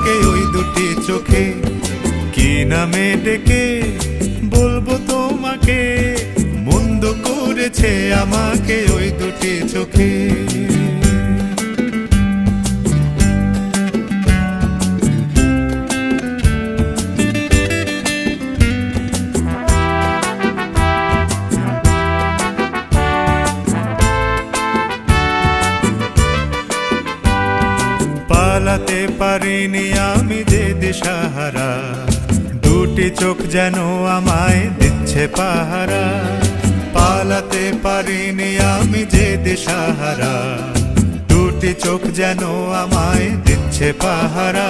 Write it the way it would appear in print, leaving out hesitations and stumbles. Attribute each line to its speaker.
Speaker 1: আমাকে ওই দুটি চোখে, কি নামে ডেকে বলবো তোমাকে, মন্দ করেছে আমাকে ওই দুটি চোখে। পালাতে পারিনি আমি যে দিশাহারা, দুটি চোখ যেন আমায় দিচ্ছে পাহারা। পালাতে পারিনি আমি যে দিশাহারা, দুটি চোখ যেন আমায় দিচ্ছে পাহারা।